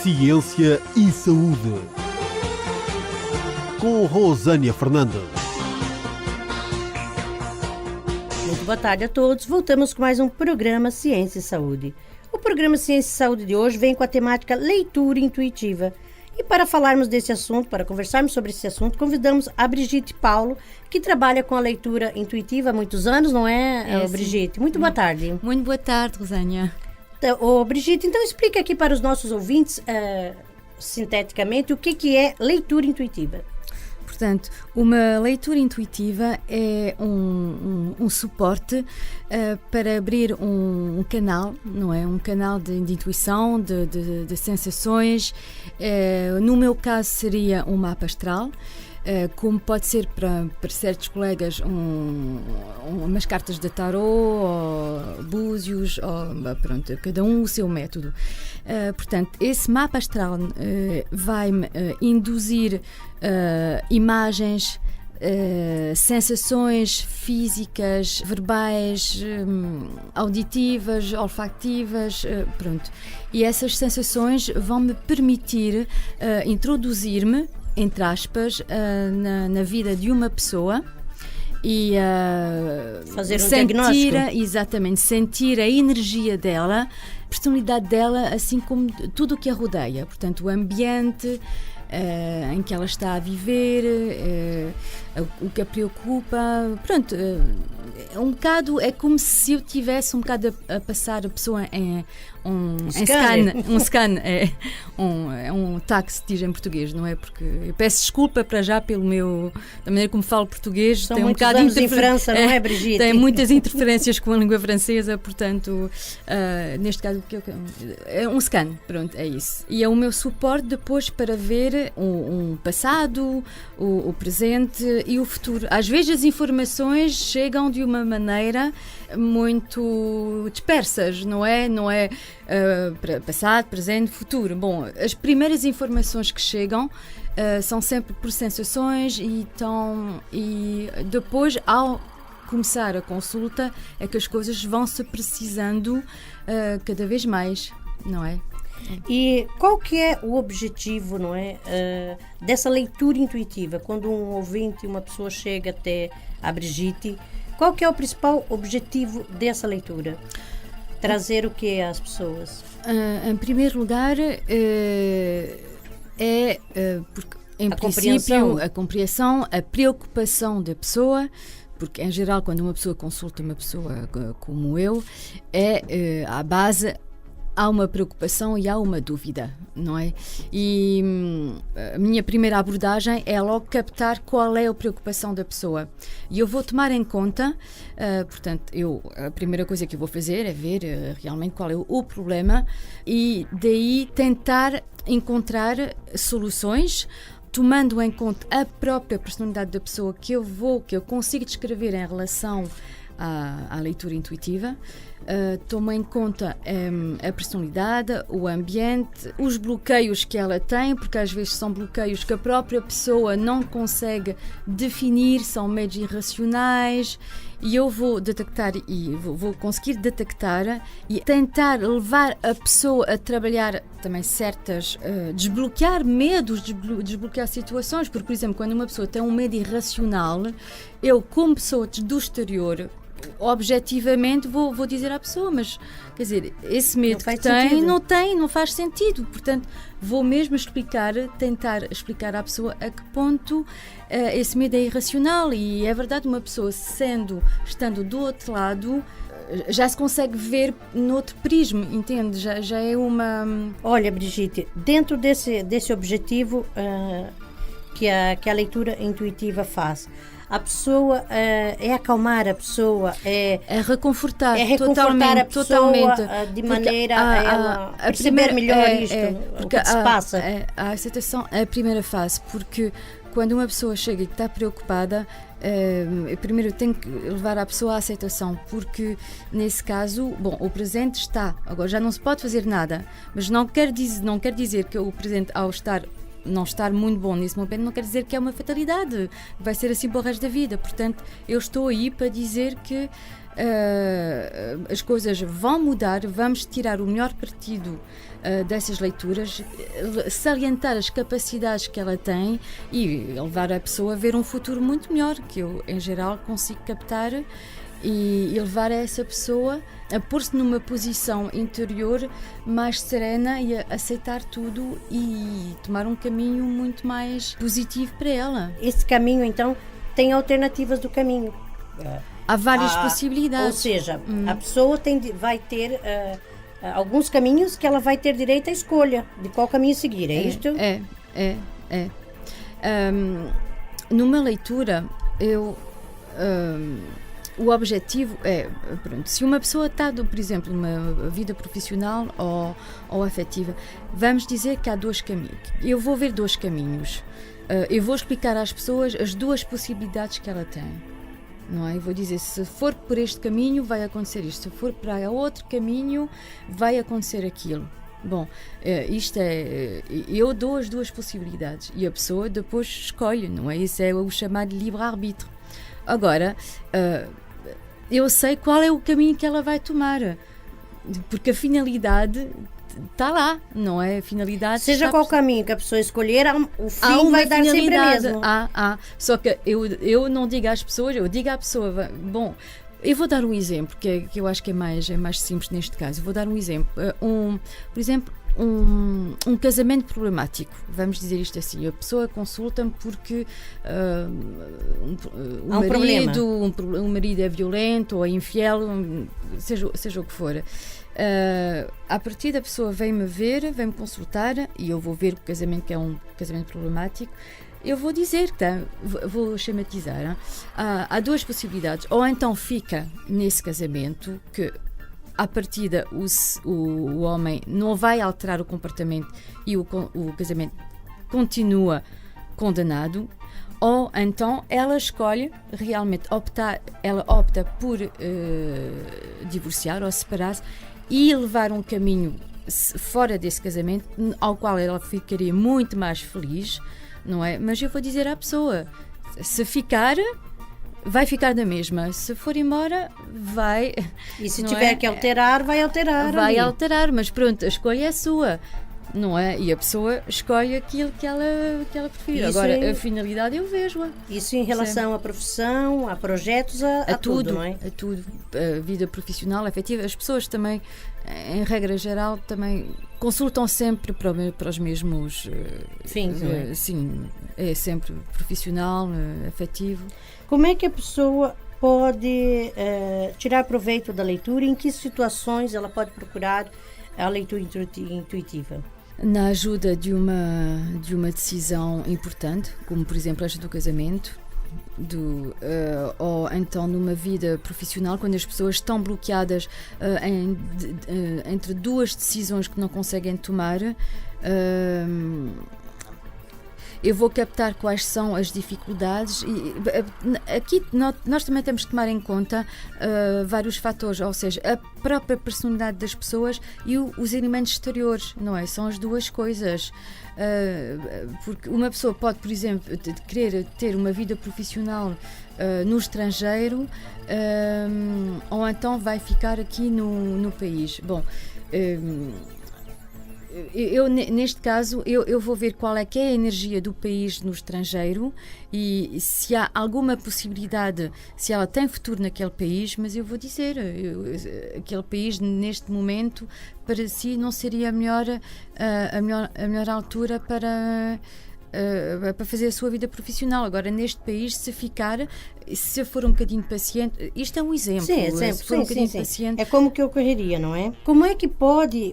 Ciência e Saúde, com Rosânia Fernandes. Muito boa tarde a todos. Voltamos com mais um programa Ciência e Saúde. O programa Ciência e Saúde de hoje vem com a temática leitura intuitiva. E para falarmos desse assunto, para conversarmos sobre esse assunto, convidamos a Brigitte Paulo, que trabalha com a leitura intuitiva há muitos anos, não é, Brigitte? Muito boa tarde. Muito boa tarde, Rosânia. Brigitte, então explica aqui para os nossos ouvintes, sinteticamente, o que é leitura intuitiva. Portanto, uma leitura intuitiva é um suporte para abrir um canal, não é? Um canal de intuição, de sensações. No meu caso seria um mapa astral. Como pode ser para certos colegas umas cartas de tarô, ou búzios, ou, pronto, cada um o seu método. Portanto, esse mapa astral vai-me induzir imagens, sensações físicas, verbais, auditivas, olfativas, pronto. E essas sensações vão me permitir introduzir-me, entre aspas, na vida de uma pessoa e fazer um diagnóstico. Exatamente, sentir a energia dela, a personalidade dela, assim como tudo o que a rodeia. Portanto, o ambiente em que ela está a viver, o que a preocupa. Pronto, um bocado é como se eu tivesse um bocado a passar a pessoa em scan, é um táxi, diz em português, não é? Porque eu peço desculpa para já da maneira como falo português. São tem muitos anos em França, não é, Brigitte? Tem muitas interferências com a língua francesa, portanto, neste caso, é um scan, pronto, é isso. E é o meu suporte depois para ver um passado, o presente e o futuro. Às vezes as informações chegam de uma maneira muito dispersas, não é? Não é passado, presente, futuro. Bom, as primeiras informações que chegam são sempre por sensações e depois, ao começar a consulta, é que as coisas vão se precisando cada vez mais, não é? E qual que é o objetivo, não é, dessa leitura intuitiva? Quando um ouvinte, uma pessoa chega até a Brigitte, qual que é o principal objetivo dessa leitura? Trazer o que às pessoas? Em primeiro lugar, porque, em princípio, a compreensão, a preocupação da pessoa. Porque, em geral, quando uma pessoa consulta uma pessoa como eu, à base há uma preocupação e há uma dúvida, não é? E a minha primeira abordagem é logo captar qual é a preocupação da pessoa. E eu vou tomar em conta, portanto, a primeira coisa que eu vou fazer é ver realmente qual é o problema e daí tentar encontrar soluções, tomando em conta a própria personalidade da pessoa que eu consigo descrever em relação à leitura intuitiva. Tomo em conta a personalidade, o ambiente, os bloqueios que ela tem, porque às vezes são bloqueios que a própria pessoa não consegue definir, são medos irracionais, e eu vou detectar e vou conseguir detectar e tentar levar a pessoa a trabalhar também desbloquear medos, desbloquear situações, porque, por exemplo, quando uma pessoa tem um medo irracional, eu, como pessoa do exterior, objetivamente vou dizer à pessoa, mas quer dizer, esse medo que tem não faz sentido, portanto vou mesmo tentar explicar à pessoa a que ponto esse medo é irracional. E é verdade, uma pessoa estando do outro lado já se consegue ver noutro prisma, entende? Já é uma... Olha, Brigitte, dentro desse objetivo que a leitura intuitiva faz, a pessoa é acalmar a pessoa, é reconfortar a pessoa totalmente, de maneira a ela perceber melhor o que se passa. A aceitação é a primeira fase, porque quando uma pessoa chega e está preocupada, primeiro eu tenho que levar a pessoa à aceitação, porque nesse caso, bom, o presente está, agora já não se pode fazer nada, mas não quer dizer que o presente, ao estar não estar muito bom nesse momento não quer dizer que é uma fatalidade, vai ser assim para o resto da vida. Portanto, eu estou aí para dizer que as coisas vão mudar, vamos tirar o melhor partido dessas leituras, salientar as capacidades que ela tem e levar a pessoa a ver um futuro muito melhor, que eu, em geral, consigo captar e levar essa pessoa a pôr-se numa posição interior mais serena e a aceitar tudo e tomar um caminho muito mais positivo para ela. Esse caminho, então, tem alternativas do caminho. Há várias possibilidades. Ou seja, a pessoa vai ter alguns caminhos que ela vai ter direito à escolha de qual caminho seguir, é isto? É. Numa leitura, o objetivo é, pronto, se uma pessoa está, por exemplo, numa vida profissional ou afetiva, vamos dizer que há 2 caminhos. Eu vou ver 2 caminhos. Eu vou explicar às pessoas as 2 possibilidades que ela tem. Não é? Eu vou dizer, se for por este caminho vai acontecer isto, se for para outro caminho vai acontecer aquilo. Bom, isto é, eu dou as 2 possibilidades e a pessoa depois escolhe, não é? Isso é o chamado livre-arbítrio. Agora, eu sei qual é o caminho que ela vai tomar, porque a finalidade está lá, não é? A finalidade seja qual caminho que a pessoa escolher, o fim vai dar sempre a mesmo. Só que eu não digo às pessoas, eu digo à pessoa, bom, eu vou dar um exemplo, que eu acho que é mais simples neste caso. Eu vou dar um exemplo. Por exemplo, um casamento problemático, vamos dizer isto assim, a pessoa consulta-me porque o marido é violento ou é infiel, seja o que for. A partir da pessoa vem-me ver, vem-me consultar e eu vou ver o casamento, que é um casamento problemático. Eu vou dizer, vou schematizar, há 2 possibilidades, ou então fica nesse casamento que à partida o homem não vai alterar o comportamento e o casamento continua condenado, ou então ela escolhe realmente ela opta por divorciar ou separar-se e levar um caminho fora desse casamento, ao qual ela ficaria muito mais feliz, não é? Mas eu vou dizer à pessoa, se ficar, vai ficar da mesma. Se for embora, vai. E se tiver que alterar, vai alterar. Vai alterar, mas pronto, a escolha é sua, não é? E a pessoa escolhe aquilo que ela prefere. Agora, a finalidade eu vejo-a. Isso em relação à profissão, a projetos, a tudo, não é? A tudo. A vida profissional, afetiva. As pessoas também, em regra geral, também consultam sempre para os mesmos fins, não é? Sim, é sempre profissional, afetivo. Como é que a pessoa pode tirar proveito da leitura? Em que situações ela pode procurar a leitura intuitiva? Na ajuda de uma decisão importante, como por exemplo esta do casamento, ou então numa vida profissional, quando as pessoas estão bloqueadas entre 2 decisões que não conseguem tomar. Eu vou captar quais são as dificuldades e aqui nós também temos que tomar em conta vários fatores, ou seja, a própria personalidade das pessoas e os elementos exteriores, não é? São as 2 coisas. Porque uma pessoa pode, por exemplo, querer ter uma vida profissional no estrangeiro, ou então vai ficar aqui no país. Bom, eu, neste caso, eu vou ver qual é que é a energia do país no estrangeiro e se há alguma possibilidade, se ela tem futuro naquele país, mas eu vou dizer, aquele país neste momento para si não seria a melhor altura para fazer a sua vida profissional. Agora, neste país, se eu for um bocadinho paciente, isto é um exemplo. Sim, se for um bocadinho paciente, é como que ocorreria, não é? Como é que pode,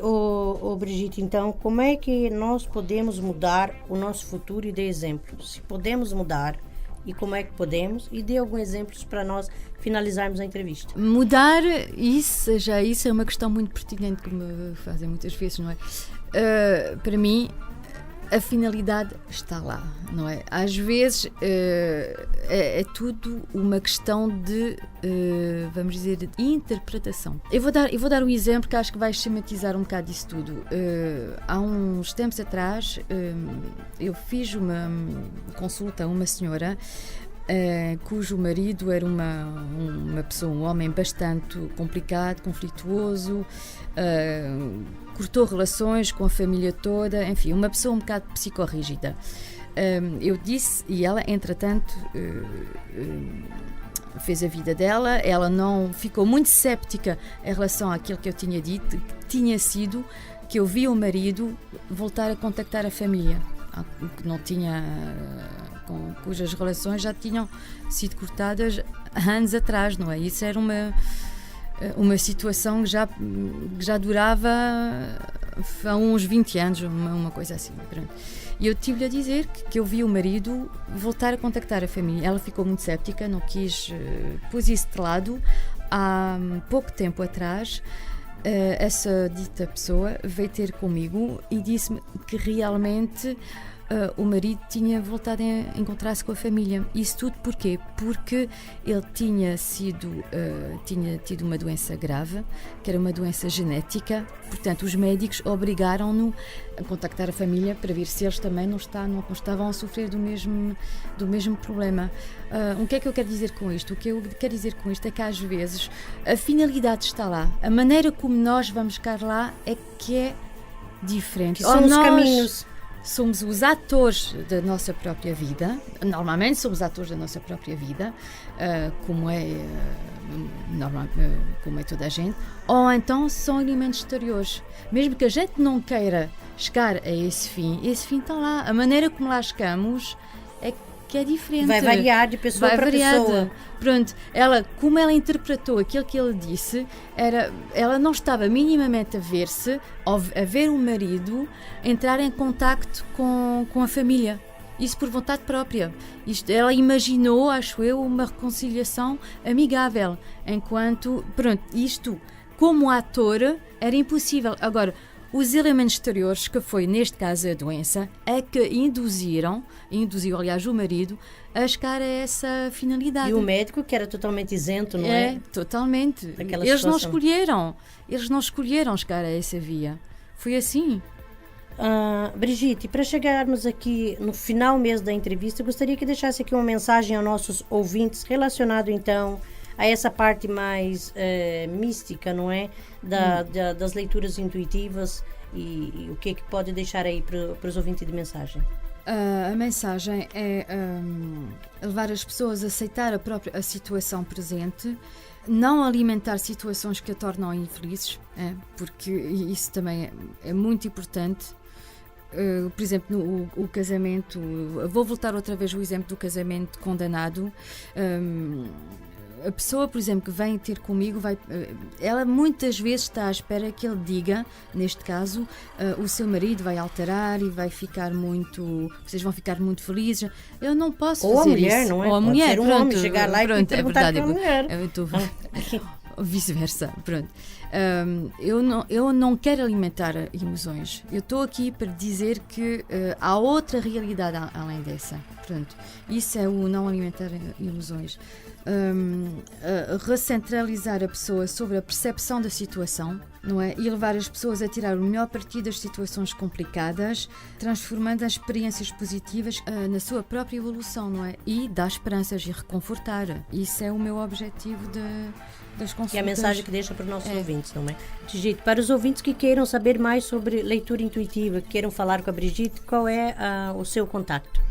Brigitte, então, como é que nós podemos mudar o nosso futuro e dê exemplos? Se podemos mudar e como é que podemos, e dê alguns exemplos para nós finalizarmos a entrevista. Mudar, isso é uma questão muito pertinente que me fazem muitas vezes, não é? Para mim, a finalidade está lá, não é? Às vezes é tudo uma questão de, vamos dizer, de interpretação. Eu vou dar um exemplo que acho que vai esquematizar um bocado isso tudo. Há uns tempos atrás, eu fiz uma consulta a uma senhora cujo marido era uma pessoa, um homem bastante complicado, conflituoso, cortou relações com a família toda, enfim, uma pessoa um bocado psicorrígida. Eu disse, e ela, entretanto, fez a vida dela, ela não ficou muito céptica em relação àquilo que eu tinha dito, que tinha sido que eu vi o marido voltar a contactar a família, que não tinha... cujas relações já tinham sido cortadas anos atrás, não é? Isso era uma situação que já durava há uns 20 anos, uma coisa assim. Pronto. E eu tive-lhe a dizer que eu vi o marido voltar a contactar a família. Ela ficou muito céptica, não quis, pôs isso de lado. Há pouco tempo atrás, essa dita pessoa veio ter comigo e disse-me que realmente o marido tinha voltado a encontrar-se com a família. Isso tudo porquê? Porque ele tinha tido uma doença grave, que era uma doença genética. Portanto, os médicos obrigaram-no a contactar a família para ver se eles também não estavam a sofrer do mesmo problema. O que é que eu quero dizer com isto? O que eu quero dizer com isto é que às vezes a finalidade está lá. A maneira como nós vamos chegar lá é que é diferente. São os caminhos. Somos os atores da nossa própria vida, normalmente somos atores da nossa própria vida, como é toda a gente, ou então são elementos exteriores. Mesmo que a gente não queira chegar a esse fim está lá. A maneira como lá chegamos é que é diferente. Vai variar de pessoa para pessoa. Pronto, como ela interpretou aquilo que ele disse, ela não estava minimamente a ver o marido entrar em contacto com a família. Isso por vontade própria. Ela imaginou, acho eu, uma reconciliação amigável. Enquanto, isto, como ator, era impossível. Agora, os elementos exteriores, que foi neste caso a doença, é que induziu, aliás, o marido a chegar a essa finalidade. E o médico, que era totalmente isento, não é? Totalmente. Eles não escolheram chegar a essa via. Foi assim. Brigitte, para chegarmos aqui no final mesmo da entrevista, eu gostaria que deixasse aqui uma mensagem aos nossos ouvintes relacionado então a essa parte mais mística, não é? Das leituras intuitivas e o que pode deixar aí para os ouvintes de mensagem? A mensagem é levar as pessoas a aceitar a situação presente, não alimentar situações que a tornam infelizes, porque isso também é muito importante. Por exemplo, o casamento, vou voltar outra vez ao exemplo do casamento condenado. A pessoa, por exemplo, que vem ter comigo, ela muitas vezes está à espera que ele diga, neste caso, o seu marido vai alterar e vocês vão ficar muito felizes. Eu não posso fazer isso. Ou a mulher, não é? Ou a mulher, pode ser um homem chegar lá e perguntar para a mulher. Vice-versa, pronto. Eu não quero alimentar emoções. Eu estou aqui para dizer que há outra realidade além dessa. Pronto. Isso é o não alimentar emoções. Recentralizar a pessoa sobre a percepção da situação, não é? E levar as pessoas a tirar o melhor partido das situações complicadas, transformando as experiências positivas na sua própria evolução, não é? E dar esperanças e reconfortar. Isso é o meu objetivo das consultas. E a mensagem que deixa para os nossos ouvintes, não é? Brigitte, para os ouvintes que queiram saber mais sobre leitura intuitiva, que queiram falar com a Brigitte, qual é o seu contacto?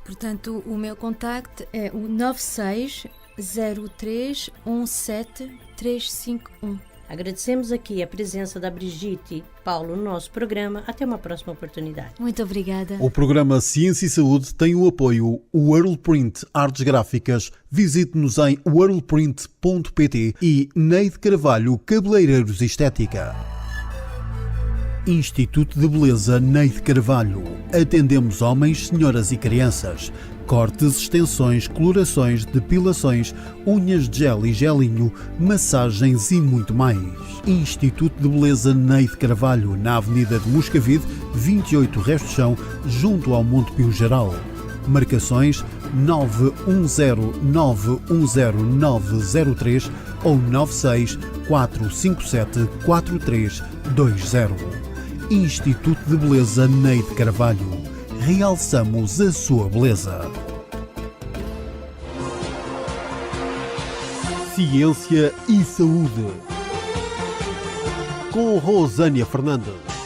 Portanto, o meu contacto é o 960317 Agradecemos aqui a presença da Brigitte Paulo no nosso programa. Até uma próxima oportunidade. Muito obrigada. O programa Ciência e Saúde tem o apoio Worldprint Artes Gráficas. Visite-nos em worldprint.pt e Neide Carvalho Cabeleireiros Estética. Instituto de Beleza Neide Carvalho. Atendemos homens, senhoras e crianças. Cortes, extensões, colorações, depilações, unhas de gel e gelinho, massagens e muito mais. Instituto de Beleza Neide Carvalho, na Avenida de Moscavide, 28 Resto de Chão, junto ao Monte Pio Geral. Marcações 910-910-903 ou 96-457-4320. Instituto de Beleza Neide Carvalho. Realçamos a sua beleza. Ciência e Saúde. Com Rosânia Fernandes.